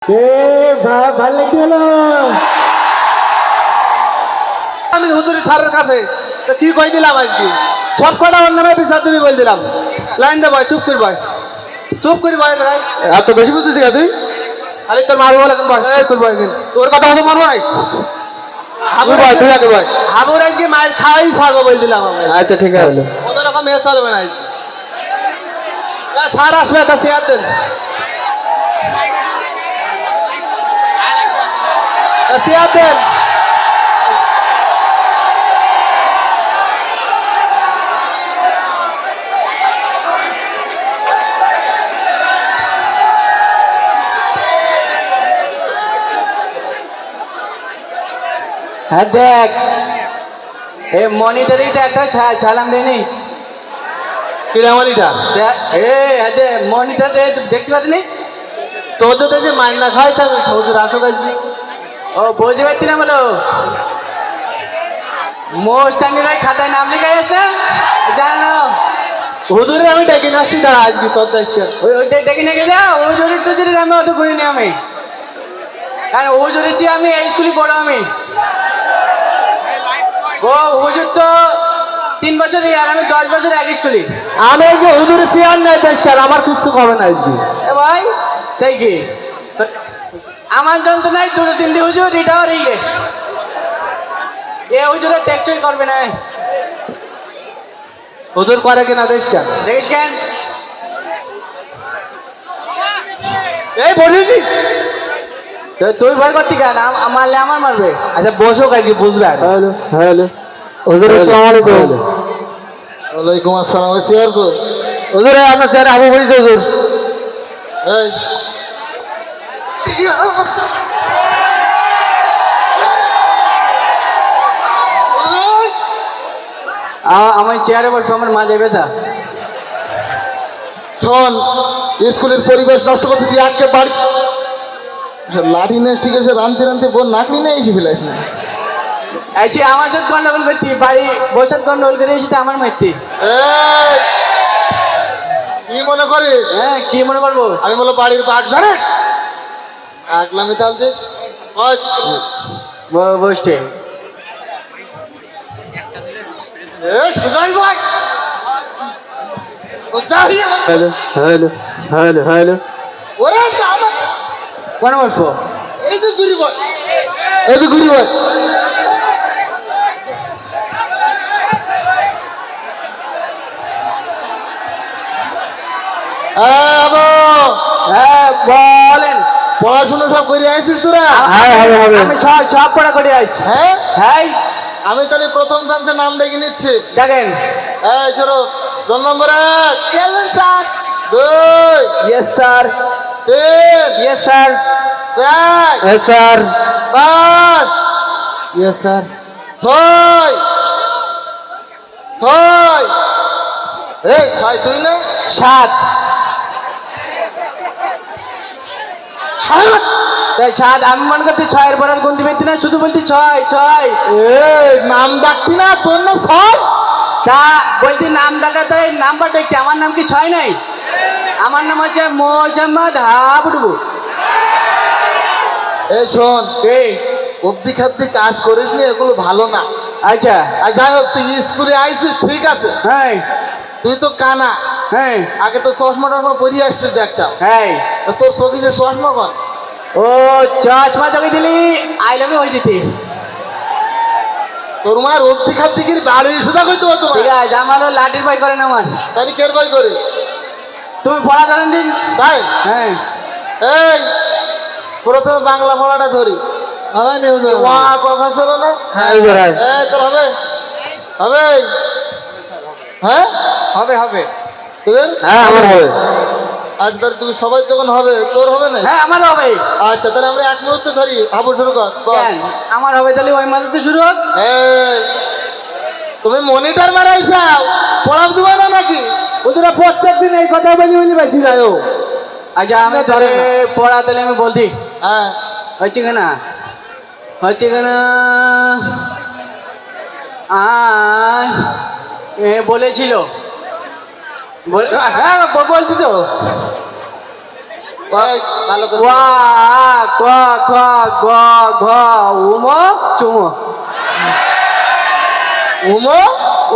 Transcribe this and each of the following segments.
ভালো লাগতে হলো। আমি হুজুরি স্যারের কাছে তো কি কই দিলাম আজকে সব কটা ওর নামে বিচার তুমি বল দিলাম। লাইন দে ভাই, চুপ করি ভাই, চুপ করি ভাই। এত বেশি বুঝতেছি তুই? খালি তোর মারবো বলে ভাই, করবো একদিন তোর কথা হতো মারবো নাই। তুই ভাই, তুই আগে ভাই। হাবুর আজকে মাইল খাওয়াই ছাড়বো বল দিলাম আমি। আচ্ছা ঠিক আছে। কোনো রকম এ চলবে না আজকে। স্যার আসবে, একটা চেয়ার দেন, চেয়ার দেন। হ্যাঁ দেখ, এ মনিটরিটা একটা ছালাম দেনি। কিরামলিটা হ্যাঁ দে মনিটর দেখতে পাচ্ছি। তোদের তো যে মাইল না খাওয়াই থাকবে হুজুর আসো আজকে। ও বুঝতে পারছি না বলো, মোস্তানিরাই খাতায় নাম লিখাই আছে জানো। হুজুরে আমি ডেকে নিয়ে আসছি, দাঁড়া আজকে তোর দেশকে। ওইটাই ডেকে নিয়ে গেছে। ওজুরির টুজুরির আমি অত করিনি আমি, কারণ ওজুরির চেয়ে আমি এই স্কুলে পড়ো আমি। ও হুজুর তো 3 বছর আর আমি 10 বছর এক স্কুলে। আমি এই যে হুজুরে চেয়ার নেই দেশার, আমার কিছু হবে না আজকে। এ ভাই তাই কি আমার যন্ত্রণায় 2-3 হুজুর এটাও রেগে এ হুজুরে টেকচই করবে না। হুজুর করে কিনা দেশটা দেখিস কেন এই বলিনি। তুই ভয় করতি কেন? মারলে আমার মারবে। আচ্ছা বসো আজকে বুঝবেন। Hello hello. হুজুর আসসালামু আলাইকুম। ওয়ালাইকুম আসসালাম। ওই চেয়ার কো? হুজুর আপনার চেয়ারে আবু বলেছে হুজুর। এই আমার চেয়ারে বসবো, আমার মা যাবে তা। শোন, স্কুলের পরিবেশ নষ্ট করতে তুই আজকে বাড়ি লাঠি নেস, ঠিক আছে? রানতে রানতে বোন নাকনি নিয়ে এসে ফেলাইস না। আইসি আমার সাথে গন্ডগোল করতি, বাড়ি বসাত গন্ডগোল করে এসে আমার মারতি। এই, কি মনে করিস? হ্যাঁ কি মনে করবো? আমি বলো বাড়ির বাঘ জানিস? আগলামি তাল দে বসতে সুজাই ভাই, Sujay hello hello hello hello. ওরে আমার কোন বসবো? এই তো ঘুরি বল, এই তো ঘুরি বল। হ্যাঁ বলেন। পড়াশোনা সব করে আসছিস তোরা? হ্যাঁ হবে হবে। আমি সব পড়া করে আসছি। হ্যাঁ, হ্যাঁ আমি তাহলে প্রথম চান্সে নাম ডেকে নিচ্ছি। দেখেন। এই সরো, roll number 1, sir. 2, yes sir. 3, yes sir. 4, হ্যাঁ স্যার। 5, yes sir. 6, 6। এই 6 তুই না? 7। 7 আমি মনে করতে 6 পর আর গুনতে পারতি না, শুধু বলতি 6। এই নাম ডাকতি না তোর না 6? তা বলতি নাম ডাকাতে নাম্বার দেখতে, আমার নাম কি 6 নাই? আমার নাম হচ্ছে মোহাম্মদ হাবুডু। এই শোন, এই অব্দি খাদ্যি কাজ করিস নি, এগুলো ভালো না। আচ্ছা। আর যাই হোক, তুই স্কুলে আইসিস ঠিক আছে, হ্যাঁ তুই তো কানা। হ্যাঁ আগে তো চশমা টশমা পরিয়ে আসছিস দেখতাম। হ্যাঁ। তা তোর চোখে চশমা কর। ও চশমা তোকে দিলি আই লাভ ইউ হয়ে যেতি। তোর মার অব্দি খাদ্যির বাড়ি সুদা কইতে হতো ঠিক আছে, আমারও লাঠির ভয় করে না আমার। তাই কের বই করে তুমি পড়া করেন দিন। তাই? হ্যাঁ এই প্রথমে বাংলা পড়াটা ধরি। ওয়া কথা ছিল না? হ্যাঁ হুজুর হ্যাঁ। এই তোর হবে হবে? হ্যাঁ হবে হবে। তোর? হ্যাঁ আমার হবে। আজ তাহলে তুমি সবাই যখন হবে, তোর হবে না? হ্যাঁ আমার হবে। আচ্ছা তাহলে আমরা এক মুহূর্তে ধরি, হাবু শুরু কর। বল। কেন? আমার হবে তাহলে ওই মাঝে শুরু হোক। এই তুমি মনিটর মারাইছাও, পড়াব দিবা না নাকি? হুজুরা প্রত্যেকদিন এই কথা বলি পাইছি যাই। আচ্ছা আমি তাহলে পড়া তাহলে আমি বলছি। হ্যাঁ হচ্ছে কেনা হচ্ছে কেনা বলেছিল। হ্যাঁ বলছি তো। এই, ভালো করে ওয়া ক খ গ ঘ উম চুম উমো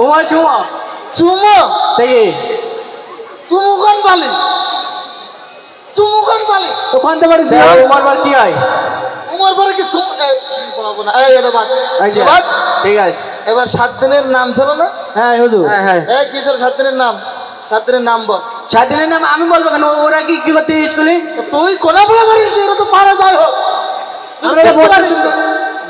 উম চুম চুমো দেখি চুমুকন বালি চুমুকন বালি ওখান থেকে পারিস উমার বার কি হয়? উমর পরে কি চুম এই, বলাবো না এই এটা বাদ এই যে, বাদ। ঠিক আছে। এবার 7 দিনের নাম ছিল না হ্যাঁ হুজুর হ্যাঁ হ্যাঁ এই কি ছিল 7 দিনের নাম 7 দিনের নাম বল স্বাধীনের নাম আমি বলবো কেন? ওরা কি কি করতে স্কুলে? তো তুই কোনা বলা পারিস নি, এরা তো পারা যায় হোক তুই আমরা দেখতে বলতে পারিস না।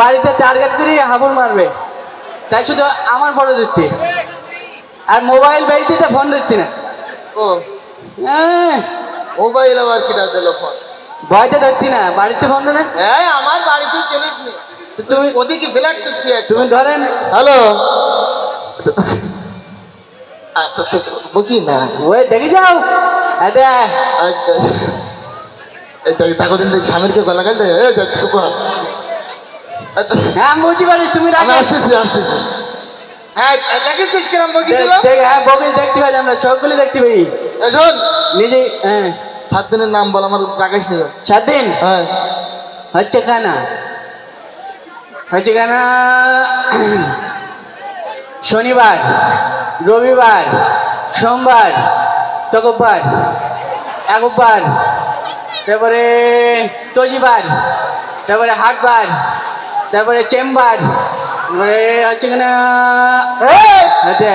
বাড়িতে টার্গেট করে হাবুল মারবে, তাই শুধু আমার ফটো দিচ্ছি আর মোবাইল বেলতে ফোন দিচ্ছি না। ও হ্যাঁ, মোবাইল আবার কিটা দিল ফোন ভয়তে ধরছি না, বাড়িতে ফোন দেয় না। এই আমার বাড়িতে চিনিস নি তুমি ওদিকে ফ্ল্যাট করছি তুমি ধরেন হ্যালো বকি না ওই দেখে যাও। এতে তাকে দিন দেখ স্বামীরকে গলা গাল দেয় এই চুপ কর। হ্যাঁ আমি বুঝতে পারিস, তুমি আমি রাখো। আসতেছি হ্যাঁ দেখিস কিরম বকি দিল হ্যাঁ বগিল দেখতে পাই, আমরা চোখগুলি দেখতে পাই শোন নিজে। হ্যাঁ 7 দিনের নাম বল আমার রাকেশ নিও 7 দিন হ্যাঁ হচ্ছে কানা, হচ্ছে কানা শনিবার, রবিবার, সোমবার, তকবার, একবার, তারপরে তজিবার, তারপরে হাটবার, তারপরে চেম্বার, তারপরে হচ্ছে কিনা এই, হাতে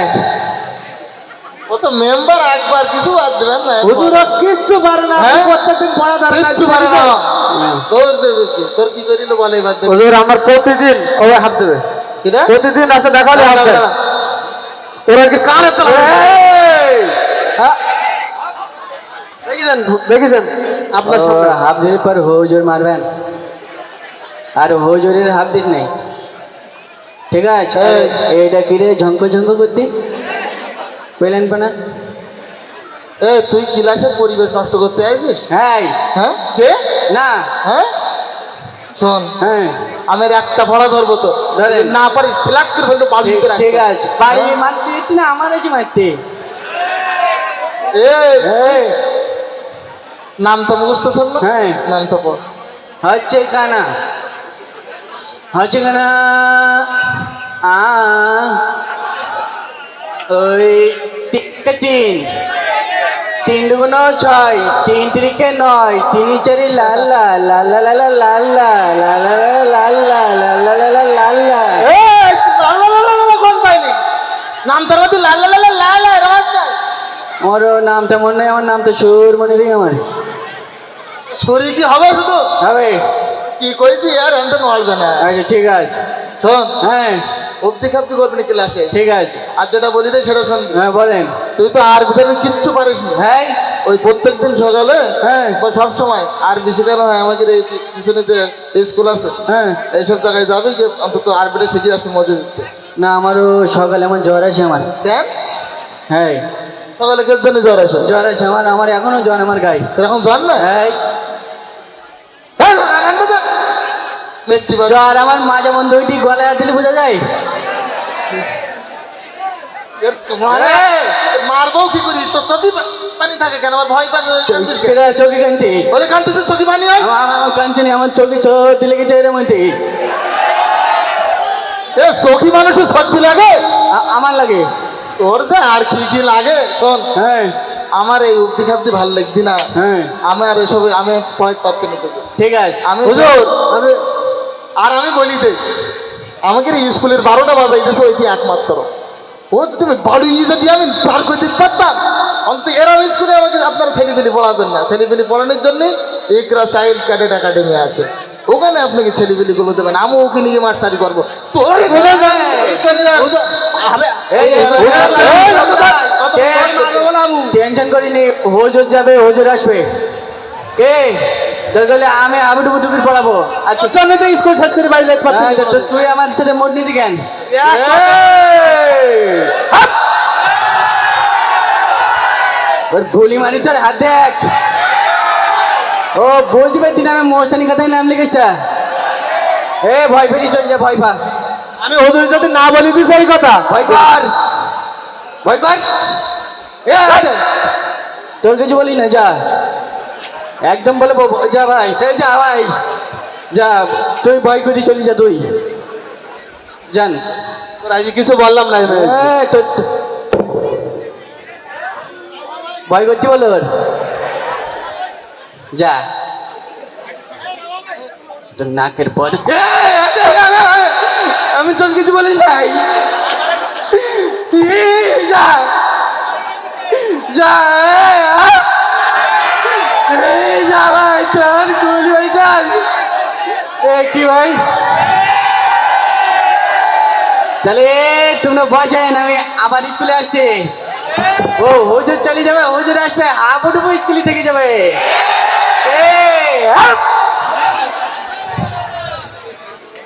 ও তো মেম্বার একবার কিছু বাদ দেবেন না হুজুর ও কিচ্ছু পারে না হ্যাঁ? প্রত্যেকদিন পড়া দরকার কিচ্ছু পারে না তোর কি করিল বলে এবার দেখ হুজুর আমার প্রতিদিন ও হাত দেবে, কিটা প্রতিদিন আসে দেখালে হাত দেবে। ওরা কি কানে তো দেখেছেন আপনার সামনে হাফ দিনের পর হুজুর মারবেন, আর হুজুরের হাফ দিন নেই, ঠিক আছে? এইটা কিরে ঝঙ্ক ঝঙ্ক করতে পেলেন পানা? এ তুই ক্লাসের পরিবেশ নষ্ট করতে আইছিস হ্যাঁ হ্যাঁ কে না হ্যাঁ শোন হ্যাঁ আমি একটা পড়া ধরবো তো ধরেন। যদি না পারি ফ্ল্যাট করে ফেলতে বাড়ি ঠিক ভিতরে ঠিক আছে, বাড়ি মারতে দিতি না, আমার আছে মারতে। এই, নাম তো মুখস্থ ছিল না হ্যাঁ নাম তো পড় হচ্ছে কানা, হচ্ছে কানা আ ওই তিন, 3 দুগুণ 6, 3 তিরিকে 9, 3 চারি লাল লাল লাল লাল লাল লাল লাল লাল লাল লাল লাল লাল লাল। এই কোন পাইলি নাম তোর মধ্যে লাল লাল লাল লাল লাল রমাসটা আমার নামটা মনে নেই, আমার নাম তো সুর মনে নেই আমার। শরীর কি হবে শুধু হবে, কি কইছি আর এমন নড়বে না আচ্ছা ঠিক আছে। শোন হ্যাঁ অব্দি খাবদি করবি না ক্লাসে ঠিক আছে, আর যেটা বলি দেয় সেটা শুনবি হ্যাঁ বলেন। তুই তো আর ভিতরে কিচ্ছু পারিস না হ্যাঁ ওই প্রত্যেকদিন সকালে হ্যাঁ বা সব সময় আর বেশি কেন হয় আমাদের এই পিছনে যে স্কুল আছে হ্যাঁ এইসব জায়গায় যাবি যে অন্তত আর বেটে শিখে আসবি মজা দিতে না, আমারও সকালে আমার জ্বর আছে আমার। দেন হ্যাঁ সকালে কে জন্য জ্বর আসে জ্বর আছে আমার, আমার এখনো জ্বর আমার গায়ে। তোর এখন জ্বর না হ্যাঁ ব্যক্তি বাড়ি। জ্বর আমার, মাঝে মধ্যে ওইটি গলায় হাত দিলে বোঝা যায়। মানে মারবো কি করি তোর চোখে পানি থাকে কেন আমার ভয় পানি কান্দিস কেন? চোখে কান্তি বলে কান্দিস চোখে পানি হয় আমার কান্তি নেই, আমার চোখে দিলে গেছে এর মধ্যে এ সখী মানুষের সত্যি লাগে আমার লাগে। তোর যে আর কি কি লাগে শোন হ্যাঁ আমার এই উক্তি খাবদি ভাল লাগদি না হ্যাঁ আমার এসব আমি পড়াই তত্ত্ব নিতে চাই। ঠিক আছে। আমি হুজুর আমি আর আমি বলি দে আমাকে এই স্কুলের 12টা বাজাইতেছে ওইটি একমাত্র ও যদি আমি বাড়ি যদি আমি পার করে দিতে পারতাম অন্তত এরাও স্কুলে আমাকে আপনারা ছেলেপেলে পড়াবেন না ছেলেপেলে পড়ানোর জন্য একরা চাইল্ড ক্যাডেট একাডেমি আছে ওখানে আপনাকে ছেলেপেলেগুলো দেবেন আমি ওকে নিয়ে মাস্টারি করবো তোর টেনশন করিনি, হুজুর যাবে হুজুর আসবে। কে দরকার হলে আমি আবুডুবু টুকুর পড়াবো। আচ্ছা স্কুল শেষ করে বাড়ি যেতে পারছি আচ্ছা, তুই আমার সাথে মোট নিতি কেন? ওর গুলি মারি তোর হাত দেখ। ও বলতে পারতি না আমি মোস্তানি কথাই নাম লিখেছটা। এ ভয় পেরি চল যা, ভয় পা, আমি হুজুর যদি না বলি দিস এই কথা ভয় কর, ভয় কর। এ, তোর কিছু বলি না, যা একদম বলে যা ভাই যা ভাই যা, তুই ভয় করে চলি যা তুই জান। তোর আজ কিছু বললাম না আমি। ভয় করছি বলো ওর। যা তোর নাকের পর। আমি তোর কিছু বলি নাই। যা যা যা ভাই তোর গুলি ভাই যান। কি ভাই চলে তোমরা বসেন, আমি আবার স্কুলে আসছি। ও হুজুর চলে যাবে, হুজুর আসবে, হাবুডুবু স্কুলে থেকে যাবে।